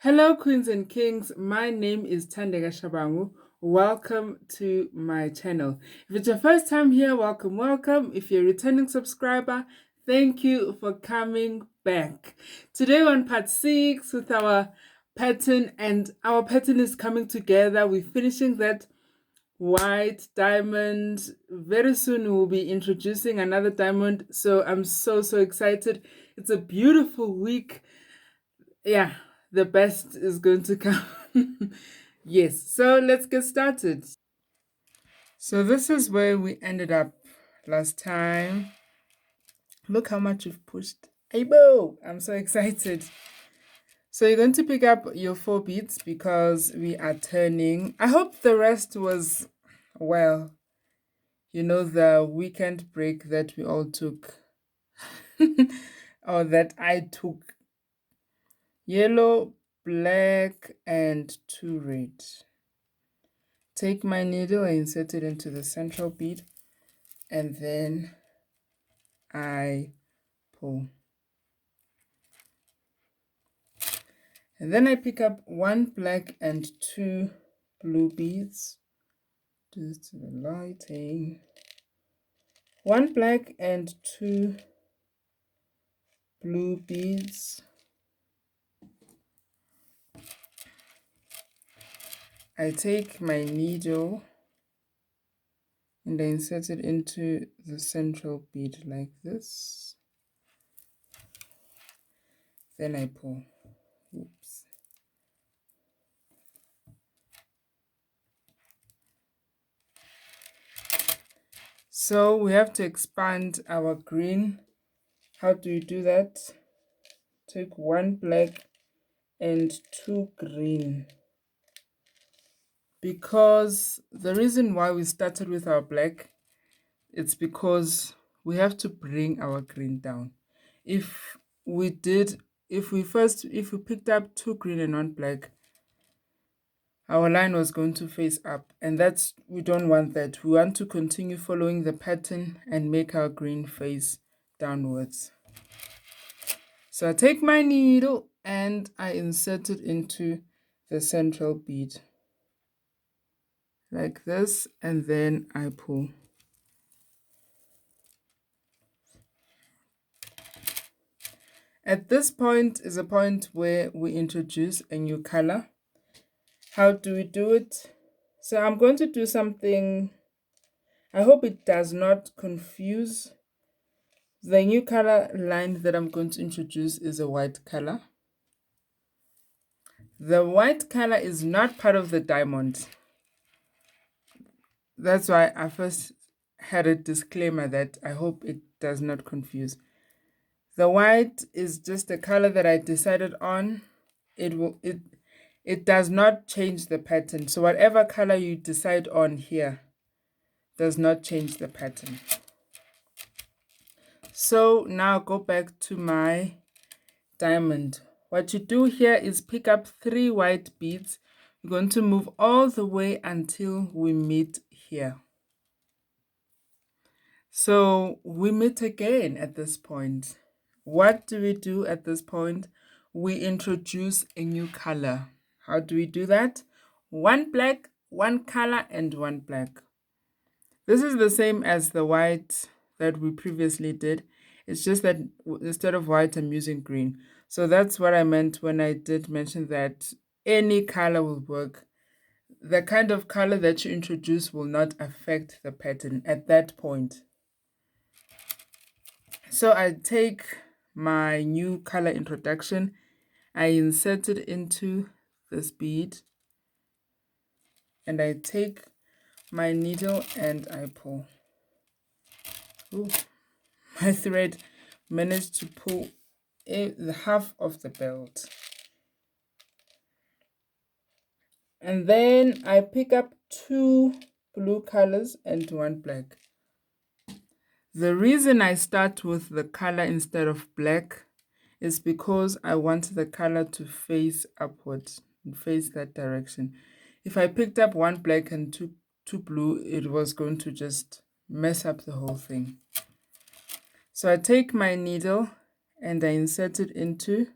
Hello, Queens and Kings. My name is Thandeka Shabangu. Welcome to my channel. If it's your first time here, welcome, welcome. If you're a returning subscriber, thank you for coming back. Today we're on part 6 with our pattern, and our pattern is coming together. We're finishing that white diamond. Very soon we'll be introducing another diamond. So I'm so excited. It's a beautiful week. Yeah, the best is going to come. Yes, so let's get started. So this is where we ended up last time. Look how much we've pushed. Abo! I'm so excited. So you're going to pick up your 4 beads because we are turning. I hope the rest was well. You know, the weekend break that we all took. Or that I took. Yellow, black, and 2 red. Take my needle and insert it into the central bead, and then I pull. And then I pick up 1 black and 2 blue beads. Do this to the lighting. 1 black and 2 blue beads. I take my needle and I insert it into the central bead like this. Then I pull. Oops. So we have to expand our green. How do you do that? Take 1 black and 2 green. Because the reason why we started with our black, it's because we have to bring our green down. If we picked up 2 green and 1 black, our line was going to face up, and we don't want that. We want to continue following the pattern and make our green face downwards. So I take my needle and I insert it into the central bead like this, and then I pull. At this point is a point where we introduce a new color. How do we do it? So I'm going to do something, I hope it does not confuse. The new color line that I'm going to introduce is a white color. The white color is not part of the diamond. That's why I first had a disclaimer that I hope it does not confuse. The white is just a color that I decided on. It does not change the pattern. So whatever color you decide on here does not change the pattern. So now go back to my diamond. What you do here is pick up 3 white beads. We're going to move all the way until we meet here. So we meet again at this point. What do we do at this point? We introduce a new color. How do we do that? 1 black, 1 color, and 1 black. This is the same as the white that we previously did. It's just that instead of white, I'm using green. So that's what I meant when I did mention that any color will work. The kind of color that you introduce will not affect the pattern at that point. So I take my new color introduction, I insert it into this bead, and I take my needle and I pull. Ooh, my thread managed to pull the half of the belt. And then I pick up 2 blue colors and 1 black. The reason I start with the color instead of black is because I want the color to face upwards and face that direction. If I picked up 1 black and two blue, it was going to just mess up the whole thing. So I take my needle and I insert it into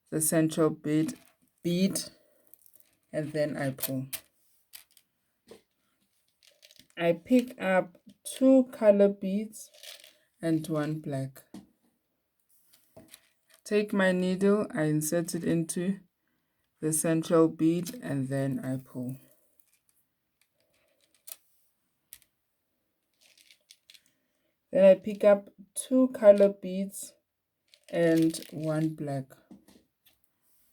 the central bead bead, and then I pull. I pick up 2 color beads and 1 black. Take my needle, I insert it into the central bead, and then I pull. Then I pick up 2 color beads and 1 black.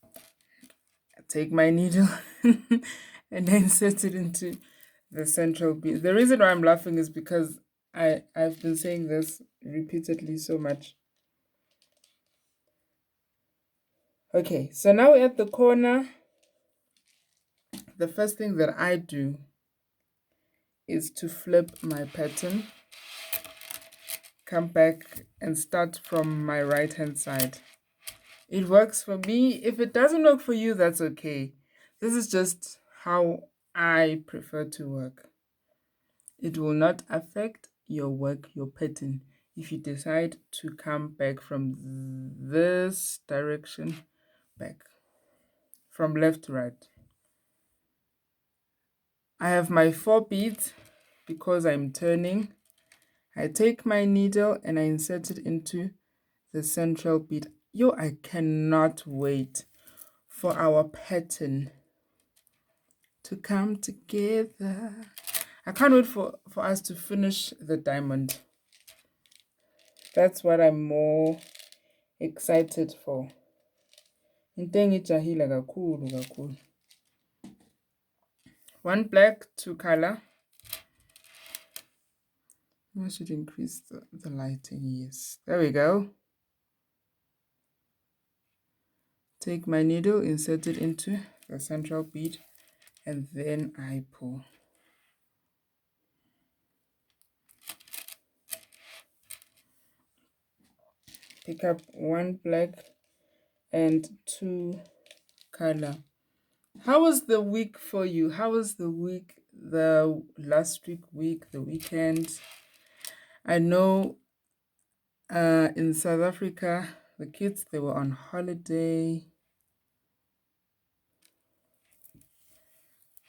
I take my needle and I insert it into the central bead. The reason why I'm laughing is because I've been saying this repeatedly so much. Okay, so now we're at the corner. The first thing that I do is to flip my pattern, come back and start from my right hand side. It works for me. If it doesn't work for you, that's okay. This is just how I prefer to work. It will not affect your work, your pattern, if you decide to come back from this direction, back from left to right. I have my 4 beads because I'm turning. I take my needle and I insert it into the central bead. I cannot wait for our pattern to come together. I can't wait for us to finish the diamond. That's what I'm more excited for. Intengijahile kakhulu. 1 black, 2 color. I should increase the lighting. Yes, there we go. Take my needle, insert it into the central bead, and then I pull. Pick up 1 black and 2 color. How was the week for you? How was the week, the last week, the weekend? I know in South Africa, the kids, they were on holiday.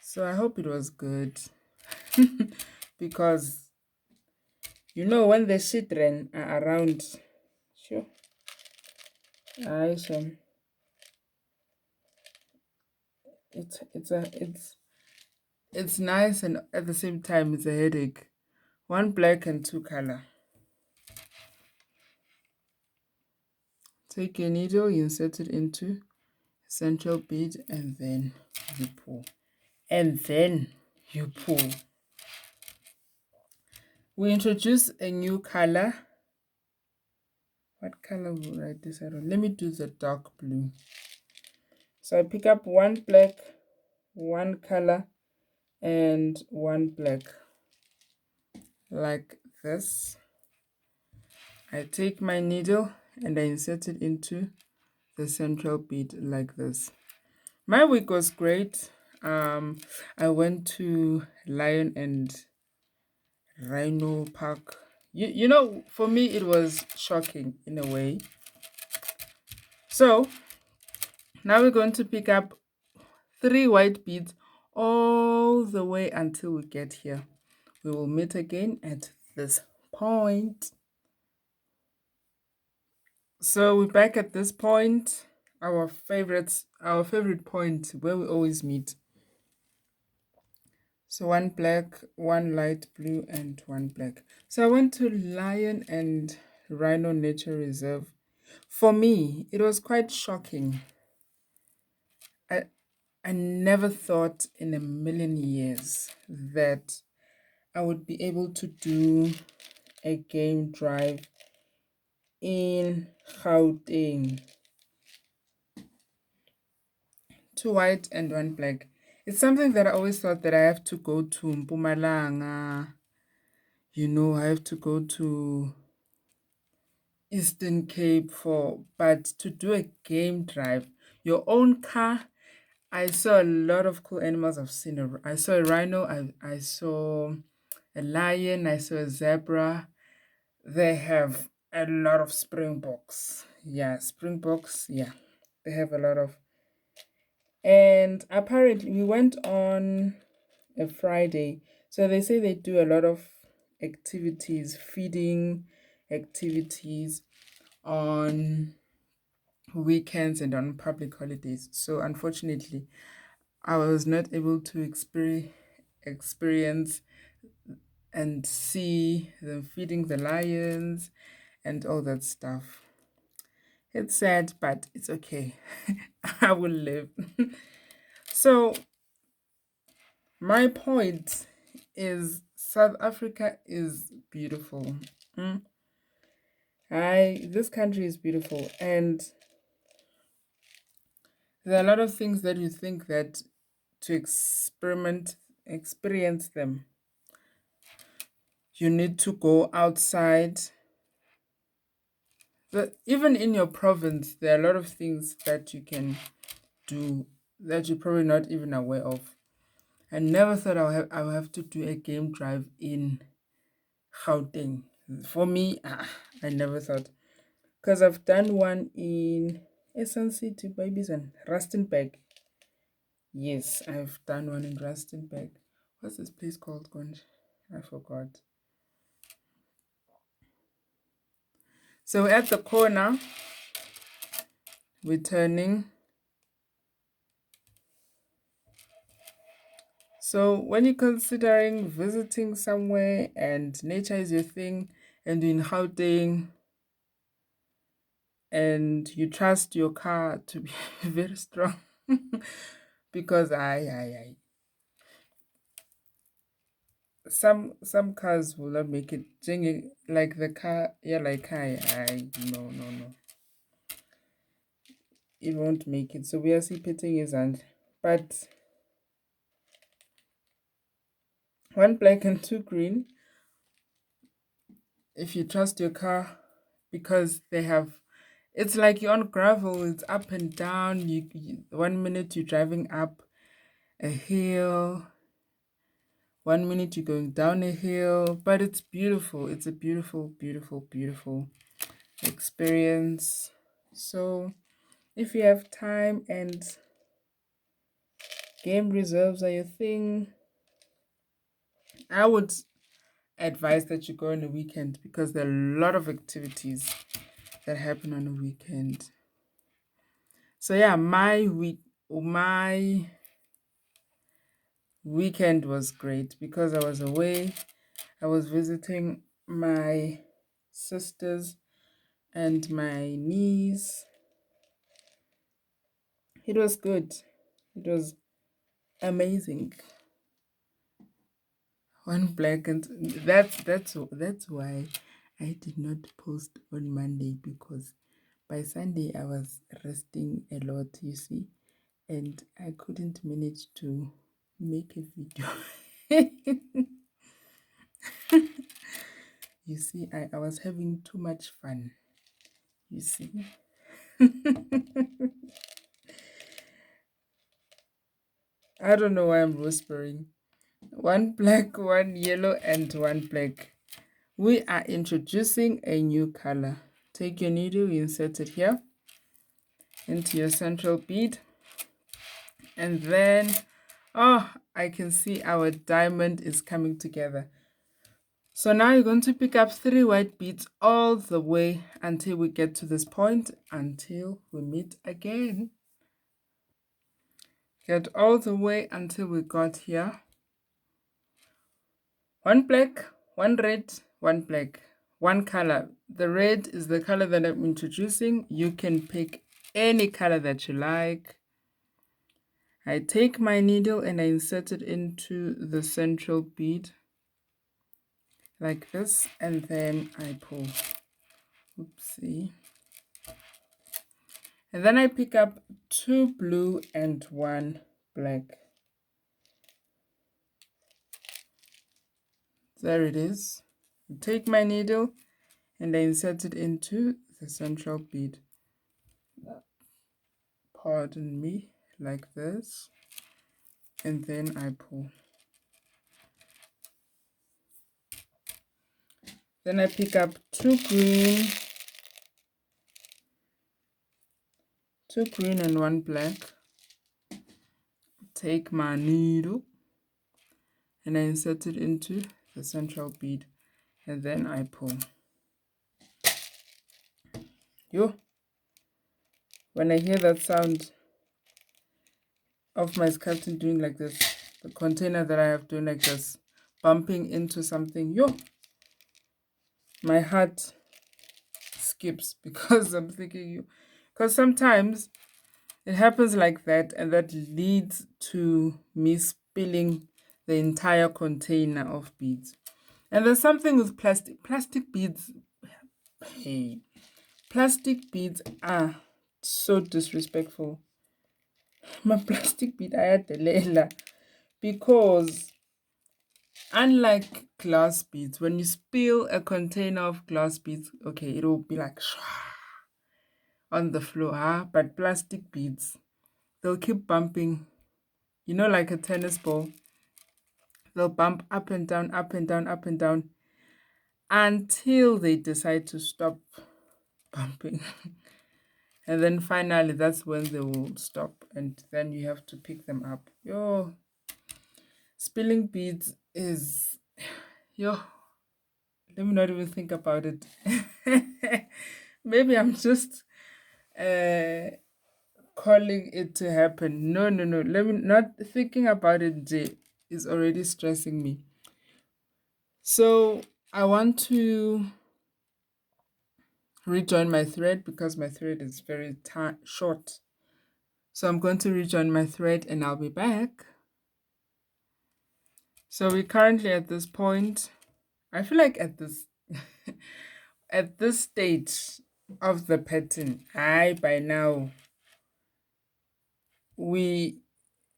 So I hope it was good. Because, when the children are around, sure. It's nice, and at the same time it's a headache. 1 black and 2 color. Take your needle, you insert it into central bead, and then you pull. And then you pull. We introduce a new color. What color will I decide on? Let me do the dark blue. So I pick up 1 black, 1 color, and 1 black. Like this. I take my needle and I insert it into the central bead like this. My week was great. I went to Lion and Rhino Park. For me, it was shocking in a way. So now we're going to pick up 3 white beads all the way until we get here. We will meet again at this point. So we're back at this point, our favorite point where we always meet. So 1 black, 1 light blue, and 1 black. So I went to Lion and Rhino Nature Reserve. For me, it was quite shocking. I never thought in a million years that I would be able to do a game drive in Gauteng. 2 white and 1 black. It's something that I always thought that I have to go to Mpumalanga. I have to go to Eastern Cape but to do a game drive, your own car. I saw a lot of cool animals. I saw a rhino, I saw a lion, I saw a zebra. They have a lot of springboks. Yeah, springboks, yeah. They have a lot of And apparently, we went on a Friday. So they say they do a lot of activities, feeding activities on weekends and on public holidays. So unfortunately, I was not able to experience and see them feeding the lions and all that stuff. It's sad, but it's okay. I will live. So, my point is South Africa is beautiful. Mm. This country is beautiful, and there are a lot of things that you think that to experience them, you need to go outside. Even in your province, there are a lot of things that you can do that you're probably not even aware of. I never thought I would have to do a game drive in Gauteng. For me, I never thought. Because I've done one in Sun City, babies, and Rustenburg. Yes, I've done one in Rustenburg. What's this place called, Gonj? I forgot. So at the corner, we're turning. So when you're considering visiting somewhere and nature is your thing, and in Gauteng, and you trust your car to be very strong, because I some cars will not make it. Like the car, yeah, like I no, it won't make it. So we are pitting his hand, but one black and two green. If you trust your car, because they have, it's like you're on gravel. It's up and down. You 1 minute you're driving up a hill. 1 minute you're going down a hill, but it's beautiful. It's a beautiful, beautiful, beautiful experience. So if you have time and game reserves are your thing, I would advise that you go on a weekend, because there are a lot of activities that happen on a weekend. So yeah, my weekend was great because I was away. I was visiting my sisters and my niece. It was good. It was amazing. One black, and that's why I did not post on Monday, because by Sunday I was resting a lot, you see, and I couldn't manage to make a video. You see, I was having too much fun, you see. I don't know why I'm whispering. One black, one yellow, and one black. We are introducing a new color. Take your needle, insert it here into your central bead, and then, oh, I can see our diamond is coming together. So now you're going to pick up 3 white beads all the way until we get to this point, until we meet again. Get all the way until we got here. One black, one red, one black, one color. The red is the color that I'm introducing. You can pick any color that you like. I take my needle and I insert it into the central bead like this, and then I pull. Oopsie. And then I pick up 2 blue and 1 black. There it is. I take my needle and I insert it into the central bead. Pardon me, like this. And then I pull. Then I pick up 2 green and 1 black. take my needle and I insert it into the central bead, and then I pull. Yo, when I hear that sound of my skeleton doing like this, the container that I have doing like this, bumping into something, yo, my heart skips because I'm thinking you, because sometimes it happens like that, and that leads to me spilling the entire container of beads. And there's something with plastic beads. Hey, plastic beads are so disrespectful. My plastic bead ayadelela, because unlike glass beads, when you spill a container of glass beads, okay, it'll be like on the floor, but plastic beads, they'll keep bumping, like a tennis ball. They'll bump up and down, up and down, up and down until they decide to stop bumping. And then finally, that's when they will stop, and then you have to pick them up. Yo, spilling beads is, yo, let me not even think about it. Maybe I'm just calling it to happen. No. Let me not thinking about it. Jay is already stressing me. So I want to rejoin my thread because my thread is very short. So I'm going to rejoin my thread and I'll be back. So we're currently at this point. I feel like at this at this stage of the pattern, by now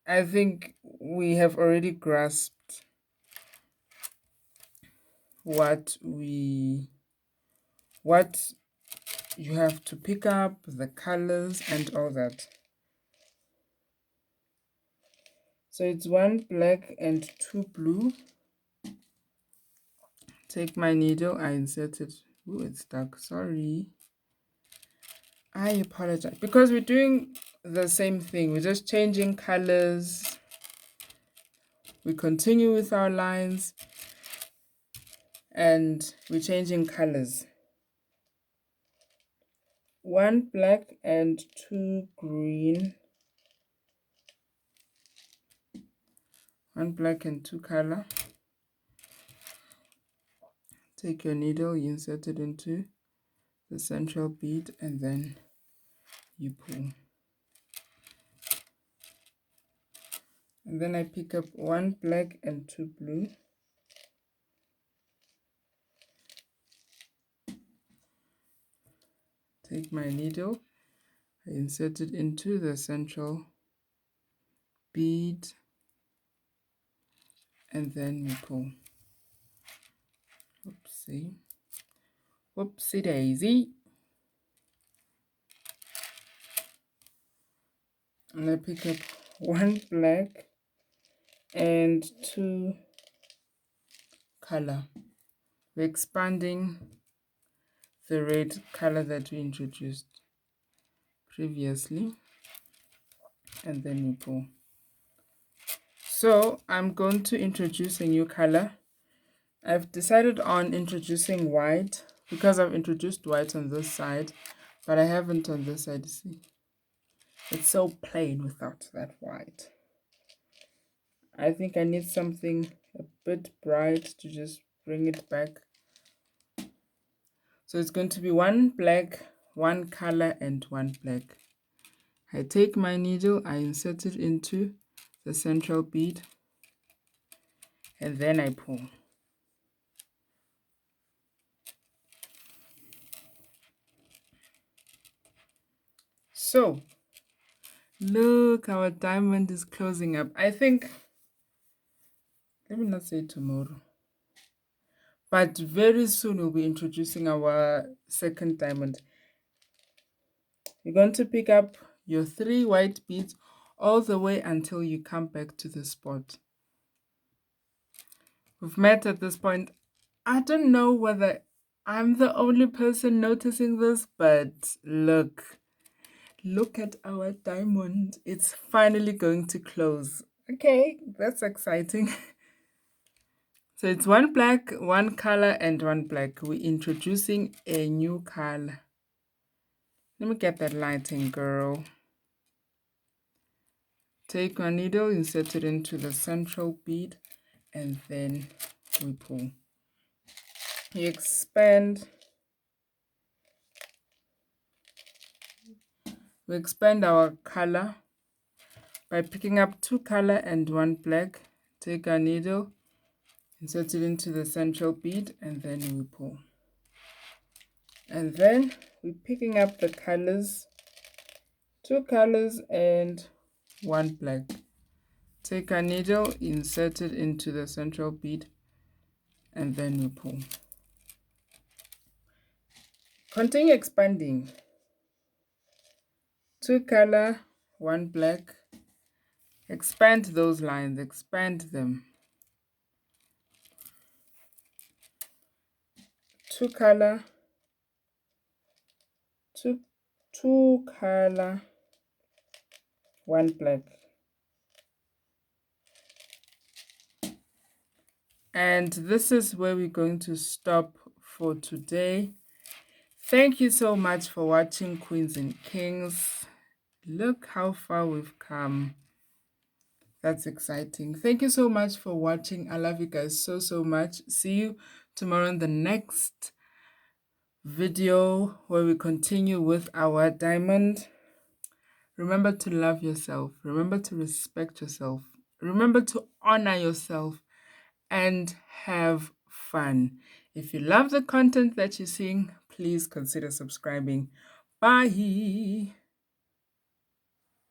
I think we have already grasped what you have to pick up, the colors and all that. So it's 1 black and 2 blue. Take my needle, I insert it. Ooh, it's stuck. Sorry. I apologize. Because we're doing the same thing. We're just changing colors. We continue with our lines. And we're changing colors. 1 black and 2 green. 1 black and 2 color. Take your needle, you insert it into the central bead, and then you pull. And then I pick up 1 black and 2 blue. Take my needle, I insert it into the central bead, and then we pull. Oopsie. Whoopsie daisy. And I pick up 1 black and 2 color. We're expanding the red color that we introduced previously, and then we pull. So I'm going to introduce a new color. I've decided on introducing white because I've introduced white on this side, but I haven't on this side. See, it's so plain without that white. I think I need something a bit bright to just bring it back. So it's going to be 1 black, 1 color, and 1 black. I take my needle, I insert it into the central bead, and then I pull. So look, our diamond is closing up. I think, let me not say tomorrow, but very soon we'll be introducing our second diamond. You're going to pick up your 3 white beads all the way until you come back to the spot. We've met at this point. I don't know whether I'm the only person noticing this, but look at our diamond. It's finally going to close. Okay, that's exciting. So it's one black, one color, and one black. We're introducing a new color. Let me get that lighting, girl. Take our needle, insert it into the central bead, and then we pull. You expand. We expand our color by picking up two color and one black. Take our needle, insert it into the central bead, and then we pull. And then we're picking up the colors, two colors and one black. Take our needle, insert it into the central bead, and then we pull. Continue expanding. Two color, one black. Expand those lines, expand them. Two color, two color, one black. And this is where we're going to stop for today. Thank you so much for watching, Queens and Kings. Look how far we've come. That's exciting. Thank you so much for watching. I love you guys so, so much. See you tomorrow in the next video where we continue with our diamond. Remember to love yourself. Remember to respect yourself. Remember to honor yourself and have fun. If you love the content that you're seeing, please consider subscribing. Bye.